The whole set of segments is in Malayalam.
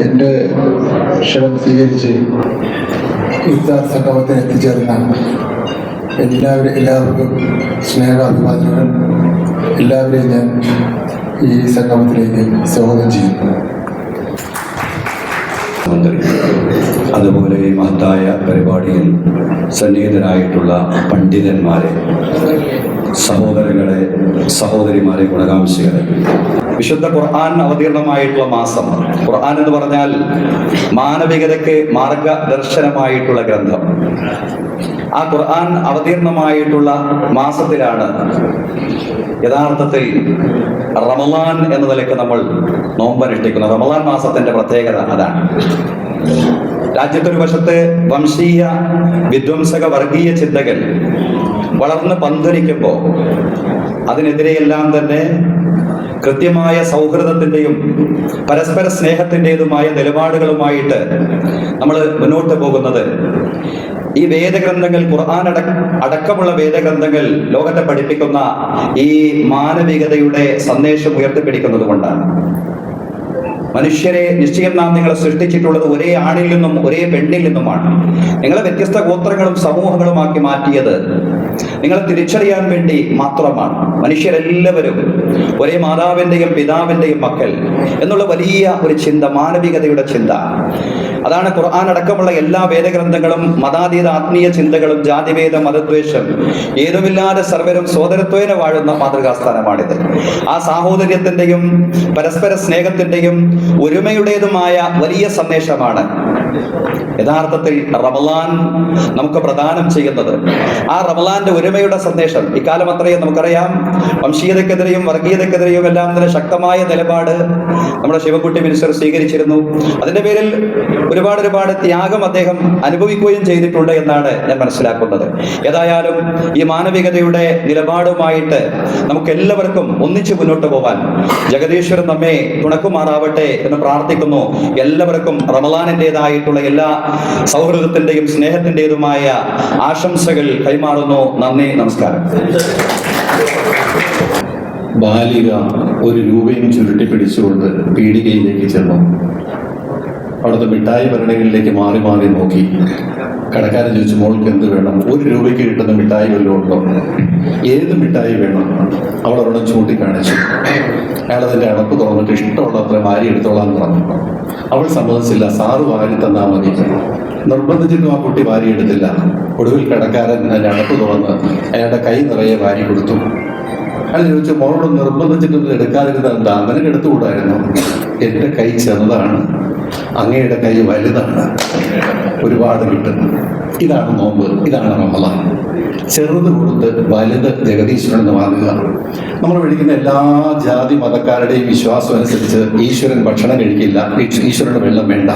എൻ്റെ ക്ഷണം സ്വീകരിച്ച് ഇഫ്താർ സംഗമത്തിന് എത്തിച്ചേർന്ന എല്ലാവർക്കും സ്നേഹാഭിവാദനങ്ങൾ. എല്ലാവരെയും ഞാൻ ഈ സംഗമത്തിലേക്ക് സ്വാഗതം ചെയ്യുന്നു. അതുപോലെ മഹത്തായ പരിപാടിയിൽ സന്നിഹിതരായിട്ടുള്ള പണ്ഡിതന്മാരെ, സഹോദരങ്ങളെ, സഹോദരിമാരെ, ഗുണകാംക്ഷികളെ, വിശുദ്ധ ഖുർആൻ അവതീർണമായിട്ടുള്ള മാസം. ഖുർആൻ എന്ന് പറഞ്ഞാൽ മാനവികതയ്ക്ക് മാർഗദർശനമായിട്ടുള്ള ഗ്രന്ഥം. ആ ഖുർആൻ അവതീർണമായിട്ടുള്ള മാസത്തിലാണ് യഥാർത്ഥത്തിൽ റമളാൻ എന്ന നിലയ്ക്ക് നമ്മൾ നോമ്പനുഷ്ഠിക്കുന്നത്. റമളാൻ മാസത്തിന്റെ പ്രത്യേകത അതാണ്. രാജ്യത്തൊരു വശത്ത് വംശീയ വിധ്വംസക വർഗീയ ചിന്തകൾ വളർന്ന് പന്തലിക്കുമ്പോൾ അതിനെതിരെയെല്ലാം തന്നെ കൃത്യമായ സൗഹൃദത്തിൻ്റെയും പരസ്പര സ്നേഹത്തിൻ്റെതുമായ നിലപാടുകളുമായിട്ട് നമ്മൾ മുന്നോട്ട് പോകുന്നത് ഈ വേദഗ്രന്ഥങ്ങൾ, ഖുർആൻ അടക്കമുള്ള വേദഗ്രന്ഥങ്ങൾ ലോകത്തെ പഠിപ്പിക്കുന്ന ഈ മാനവികതയുടെ സന്ദേശം ഉയർത്തിപ്പിടിക്കുന്നത് കൊണ്ടാണ്. മനുഷ്യരെ നിശ്ചയം നാം നിങ്ങളെ സൃഷ്ടിച്ചിട്ടുള്ളത് ഒരേ ആണിൽ നിന്നും ഒരേ പെണ്ണിൽ നിന്നുമാണ്. നിങ്ങളെ വ്യത്യസ്ത ഗോത്രങ്ങളും സമൂഹങ്ങളുമാക്കി മാറ്റിയത് നിങ്ങളെ തിരിച്ചറിയാൻ വേണ്ടി മാത്രമാണ്. മനുഷ്യരെല്ലാവരും ഒരേ മാതാവിൻ്റെയും പിതാവിൻ്റെയും മക്കൾ എന്നുള്ള വലിയ ഒരു ചിന്ത, മാനവികതയുടെ ചിന്ത. അതാണ് ഖുർആൻ അടക്കമുള്ള എല്ലാ വേദഗ്രന്ഥങ്ങളും. മതാതീത ആത്മീയ ചിന്തകളും ജാതിഭേദ മതദ്വേഷം ഏതുമില്ലാതെ സർവരും സോദരത്വേന വാഴുന്ന മാതൃകാസ്ഥാനമാണിത്. ആ സാഹോദര്യത്തിന്റെയും പരസ്പര സ്നേഹത്തിന്റെയും ഒരുമയുടേതുമായ വലിയ സന്ദേശമാണ് യഥാർത്ഥത്തിൽ റമളാൻ നമുക്ക് പ്രദാനം ചെയ്യുന്നത്. ആ റമളാന്റെ ഒരുമയുടെ സന്ദേശം ഇക്കാലം അത്രയും നമുക്കറിയാം. വംശീയതക്കെതിരെയും വർഗീയതക്കെതിരെയും എല്ലാം തന്നെ ശക്തമായ നിലപാട് നമ്മുടെ ശിവൻകുട്ടി മിനിസ്റ്റർ സ്വീകരിച്ചിരുന്നു. അതിന്റെ പേരിൽ ഒരുപാട് ത്യാഗം അദ്ദേഹം അനുഭവിക്കുകയും ചെയ്തിട്ടുണ്ട് എന്നാണ് ഞാൻ മനസ്സിലാക്കുന്നത്. ഏതായാലും ഈ മാനവികതയുടെ നിലപാടുമായിട്ട് നമുക്ക് എല്ലാവർക്കും ഒന്നിച്ചു മുന്നോട്ട് പോകാൻ ജഗദീശ്വരൻ നമ്മെ തുണക്കുമാറാവട്ടെ എന്ന് പ്രാർത്ഥിക്കുന്നു. എല്ലാവർക്കും റമളാനിൻ്റെതായിട്ടുള്ള എല്ലാ സൗഹൃദത്തിന്റെയും സ്നേഹത്തിൻ്റെതുമായ ആശംസകൾ കൈമാറുന്നു. നന്ദി, നമസ്കാരം. ബാലിക ഒരു രൂപയും ചുരുട്ടി പിടിച്ചുകൊണ്ട് പീടികയിലേക്ക് ചെന്നു. അവിടുത്തെ മിഠായി ഭരണികളിലേക്ക് മാറി മാറി നോക്കി. കടക്കാരൻ ചോദിച്ചു, മോൾക്ക് എന്ത് വേണം? 1 രൂപയ്ക്ക് കിട്ടുന്ന മിഠായി വല്ലതും ഉണ്ടോ? ഏത് മിഠായി വേണം? അവൾ ഒരെണ്ണം ചൂണ്ടിക്കാണിച്ചു. അയാൾ അതിൻ്റെ അടപ്പ് തുറന്നിട്ട് ഇഷ്ടമുള്ള അത്ര വാരി എടുത്തോളാൻ പറഞ്ഞു. അവൾ സമ്മതിച്ചില്ല. സാറ് വാരി തന്നാൽ മതി. നിർബന്ധിച്ചിട്ടും ആ കുട്ടി വാരി എടുത്തില്ല. ഒടുവിൽ കടക്കാരൻ അതിൻ്റെ അടപ്പ് തുറന്ന് അയാളുടെ കൈ നിറയെ വാരി കൊടുത്തു. അയാൾ ചോദിച്ചു, മോളോട് നിർബന്ധിച്ചിട്ടൊന്നും എടുക്കാതിരുന്നത് എന്താ? നിനക്ക് എടുത്തുകൂടായിരുന്നു. എൻ്റെ കൈ ചെറുതാണ്, അങ്ങയുടെ കൈ വലുതാണ്, ഒരുപാട് കിട്ടും. ഇതാണ് നോമ്പ്, ഇതാണ് റമളാൻ. ചെറുത് കൊടുത്ത് വലുത് ജഗദീശ്വരൻ എന്ന് വാങ്ങുക. നമ്മൾ മേടിക്കുന്ന എല്ലാ ജാതി മതക്കാരുടെയും വിശ്വാസം അനുസരിച്ച് ഈശ്വരൻ ഭക്ഷണം കഴിക്കില്ല, ഈശ്വരന് വെള്ളം വേണ്ട.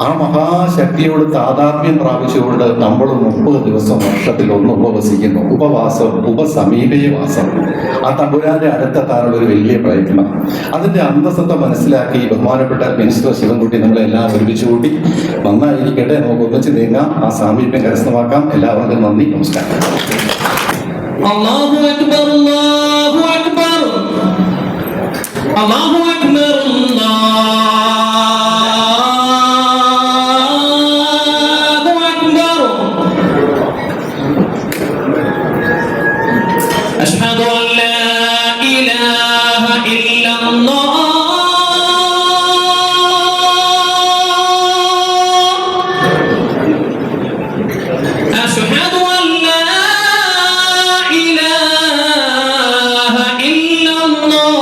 ആ മഹാശക്തിയോട് താതാത്മ്യം പ്രാപിച്ചുകൊണ്ട് നമ്മൾ 30 ദിവസം വർഷത്തിൽ ഒന്ന് ഉപവസിക്കുന്നു. ഉപവാസം, ഉപസമീപവാസം. ആ തമ്പുരാന്റെ അടുത്തെത്താനുള്ള ഒരു വലിയ പ്രയത്നം. അതിന്റെ അന്തസത്ത മനസ്സിലാക്കി ബഹുമാനപ്പെട്ട മിനിസ്റ്റർ ശിവൻകുട്ടി നമ്മളെല്ലാം ഒരുമിച്ച് കൂട്ടി. നന്നായിരിക്കട്ടെ, നമുക്ക് ഒന്നിച്ച് നീങ്ങാം, ആ സാമീപ്യം കരസ്ഥമാക്കാം. എല്ലാവർക്കും നന്ദി, നമസ്കാരം. അല്ലാഹു അക്ബർ, അല്ലാഹു അക്ബർ, അല്ലാഹു അക്ബർ, أشهد أن لا إله إلا الله أشهد أن لا إله إلا الله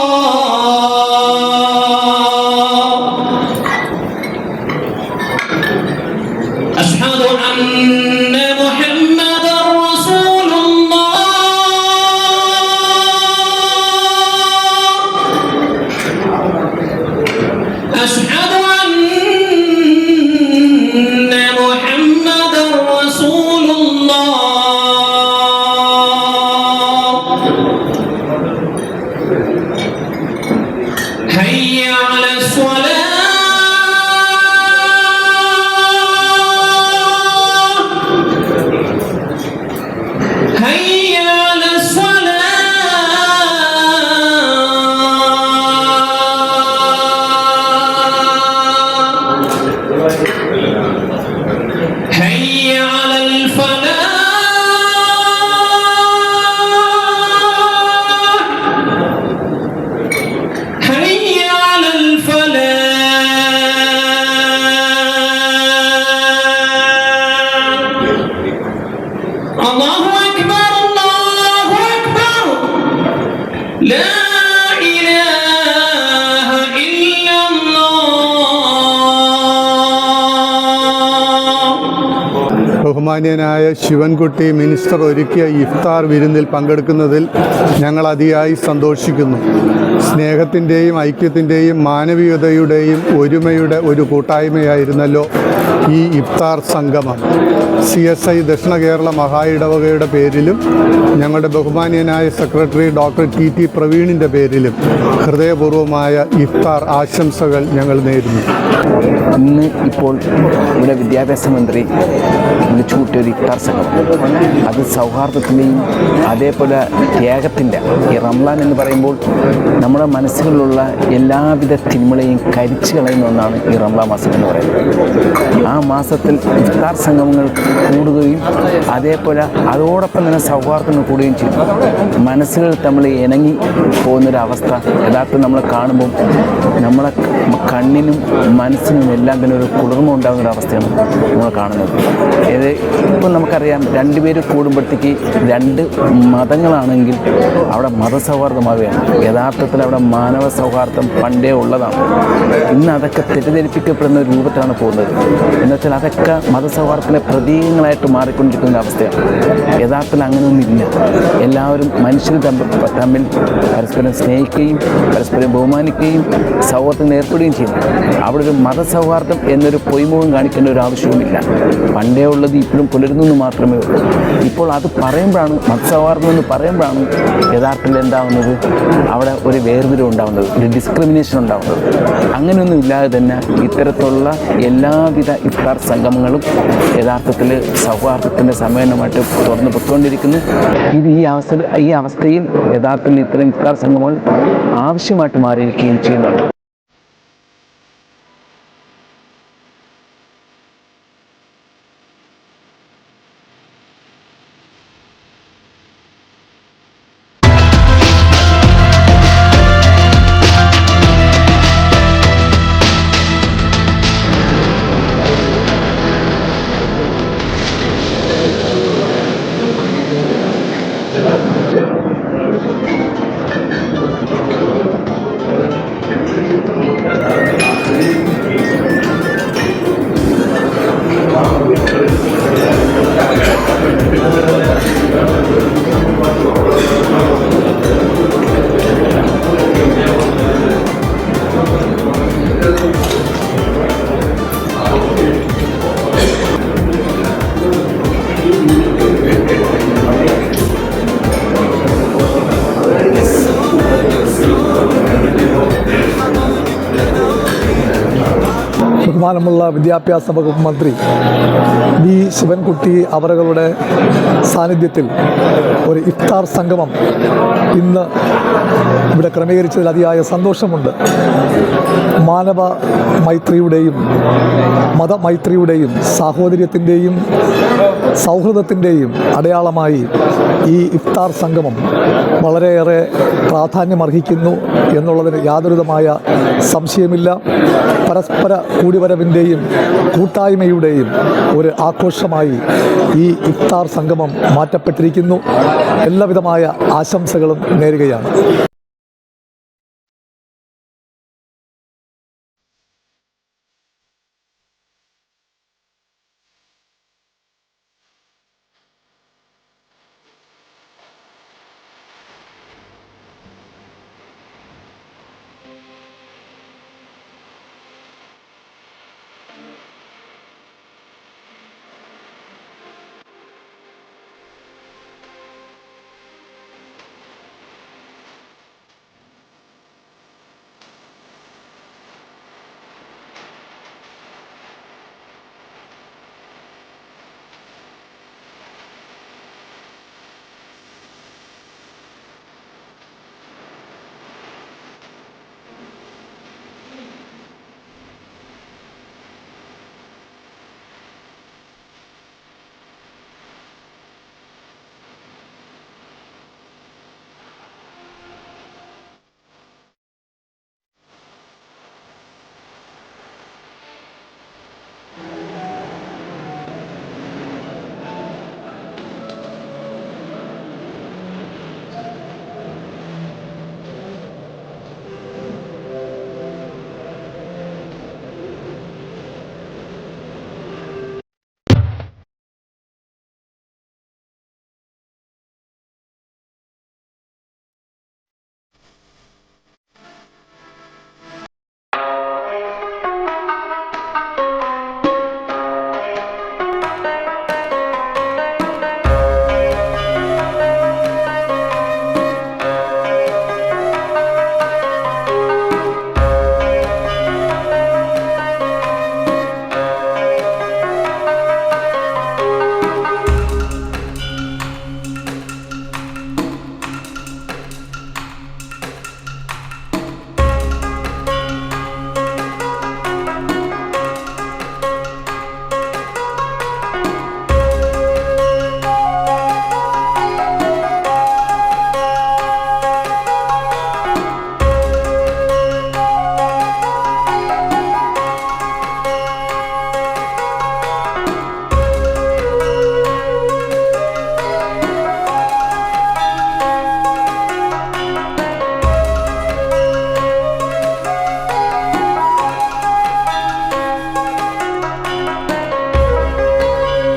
أشهد أن محمد رسول الله أشهد أن محمد رسول الله അല്ലാഹു അക്ബർ അല്ലാഹു അക്ബർ ലാ ഇലാഹ ഇല്ലല്ലാഹ്. ബഹുമാന്യനായ ശിവൻകുട്ടി മിനിസ്റ്റർ ഒരുക്കിയ ഇഫ്താർ വിരുന്നിൽ പങ്കെടുക്കുന്നതിൽ ഞങ്ങൾ അതിയായി സന്തോഷിക്കുന്നു. സ്നേഹത്തിൻ്റെയും ഐക്യത്തിൻ്റെയും മാനവികതയുടെയും ഒരുമയുടെ ഒരു കൂട്ടായ്മയായിരുന്നല്ലോ ഈ ഇഫ്താർ സംഗമം. CSI ദക്ഷിണ കേരള മഹാ ഇടവകയുടെ പേരിലും ഞങ്ങളുടെ ബഹുമാന്യനായ സെക്രട്ടറി ഡോക്ടർ TT പ്രവീണിൻ്റെ പേരിലും ഹൃദയപൂർവ്വമായ ഇഫ്താർ ആശംസകൾ ഞങ്ങൾ നേരുന്നു. ഇന്ന് ഇപ്പോൾ ഇവിടെ വിദ്യാഭ്യാസ മന്ത്രി വിളിച്ചുകൂട്ടിയ ഒരു ഇഫ്താർ സംഗമം, അത് സൗഹാർദ്ദത്തിൻ്റെയും അതേപോലെ ത്യാഗത്തിൻ്റെ, ഈ റംലാൻ എന്ന് പറയുമ്പോൾ നമ്മുടെ മനസ്സുകളിലുള്ള എല്ലാവിധ തിന്മകളെയും കരിച്ചു കളയുന്ന ഒന്നാണ് ഈ റംലാൻ മാസം എന്ന് പറയുന്നത്. ആ മാസത്തിൽ ഇഫ്താർ സംഗമങ്ങൾ കൂടുകയും അതേപോലെ അതോടൊപ്പം തന്നെ സൗഹാർദ്ദങ്ങൾ കൂടുകയും ചെയ്യും. മനസ്സുകൾ തമ്മിൽ ഇണങ്ങി പോകുന്നൊരവസ്ഥ യഥാർത്ഥം നമ്മൾ കാണുമ്പോൾ നമ്മളെ കണ്ണിനും മനസ്സിനും എല്ലാം തന്നെ ഒരു കുളിർമ ഉണ്ടാകുന്ന ഒരു അവസ്ഥയാണ് നമ്മൾ കാണുന്നത്. ഇത് ഇപ്പം നമുക്കറിയാം, രണ്ടുപേര് കൂടുമ്പോഴത്തേക്ക് രണ്ട് മതങ്ങളാണെങ്കിൽ അവിടെ മതസൗഹാർദ്ദമാവുകയാണ്. യഥാർത്ഥത്തിൽ അവിടെ മാനവ സൗഹാർദ്ദം പണ്ടേ ഉള്ളതാണ്. ഇന്ന് അതൊക്കെ തെറ്റിദ്ധരിപ്പിക്കപ്പെടുന്ന ഒരു രൂപത്തിലാണ് പോകുന്നത്. എന്നുവെച്ചാൽ അതൊക്കെ മതസൗഹാർദ്ദത്തിൻ്റെ പ്രതീകങ്ങളായിട്ട് മാറിക്കൊണ്ടിരിക്കുന്ന അവസ്ഥയാണ്. യഥാർത്ഥത്തിൽ അങ്ങനെയൊന്നുമില്ല. എല്ലാവരും മനുഷ്യർ തമ്മിൽ പരസ്പരം സ്നേഹിക്കുകയും പരസ്പരം ബഹുമാനിക്കുകയും സൗഹാർദ്ദത്തിൽ ഏർപ്പെടുകയും ചെയ്യുന്നു. അവിടെ ഒരു മതസൗഹാർദ്ദം എന്നൊരു പൊയ്മുഖം കാണിക്കേണ്ട ഒരു ആവശ്യവുമില്ല. പണ്ടേ ഉള്ളത് ഇപ്പോഴും പുലരുന്നു എന്ന് മാത്രമേ ഉള്ളൂ. ഇപ്പോൾ അത് പറയുമ്പോഴാണ്, മതസൗഹാർദ്ദം എന്ന് പറയുമ്പോഴാണ് യഥാർത്ഥത്തിൽ എന്താവുന്നത്, അവിടെ ഒരു വേർതിരിവ് ഉണ്ടാകുന്നത്, ഒരു ഡിസ്ക്രിമിനേഷൻ ഉണ്ടാകുന്നത്. അങ്ങനെയൊന്നും ഇല്ലാതെ തന്നെ ഇത്തരത്തിലുള്ള എല്ലാവിധ ഇഫ്താർ സംഗമങ്ങളും യഥാർത്ഥത്തിൽ സൗഹാർദ്ദത്തിൻ്റെ സമ്മേളനമായിട്ട് തുറന്നു പൊയ്ക്കൊണ്ടിരിക്കുന്നു. ഇത് ഈ അവസ്ഥയിൽ യഥാർത്ഥത്തിൽ ഇത്തരം ഇഫ്താർ സംഗമങ്ങൾ ആവശ്യമായിട്ട് മാറിയിരിക്കുകയും ചെയ്യുന്നുണ്ട്. ബഹുമാനമുള്ള വിദ്യാഭ്യാസ വകുപ്പ് മന്ത്രി വി ശിവൻകുട്ടി അവരുടെ സാന്നിധ്യത്തിൽ ഒരു ഇഫ്താർ സംഗമം ഇന്ന് ഇവിടെ ക്രമീകരിച്ചതിൽ അതിയായ സന്തോഷമുണ്ട്. മാനവ മൈത്രിയുടെയും മതമൈത്രിയുടെയും സാഹോദര്യത്തിൻ്റെയും സൗഹൃദത്തിൻ്റെയും അടയാളമായി ഈ ഇഫ്താർ സംഗമം വളരെയേറെ പ്രാധാന്യമർഹിക്കുന്നു എന്നുള്ളതിന് യാതൊരുവിധമായ സംശയമില്ല. പരസ്പര കൂടിവരവിൻ്റെയും കൂട്ടായ്മയുടെയും ഒരു ആഘോഷമായി ഈ ഇഫ്താർ സംഗമം മാറ്റപ്പെട്ടിരിക്കുന്നു. എല്ലാവിധമായ ആശംസകളും നേരുകയാണ്.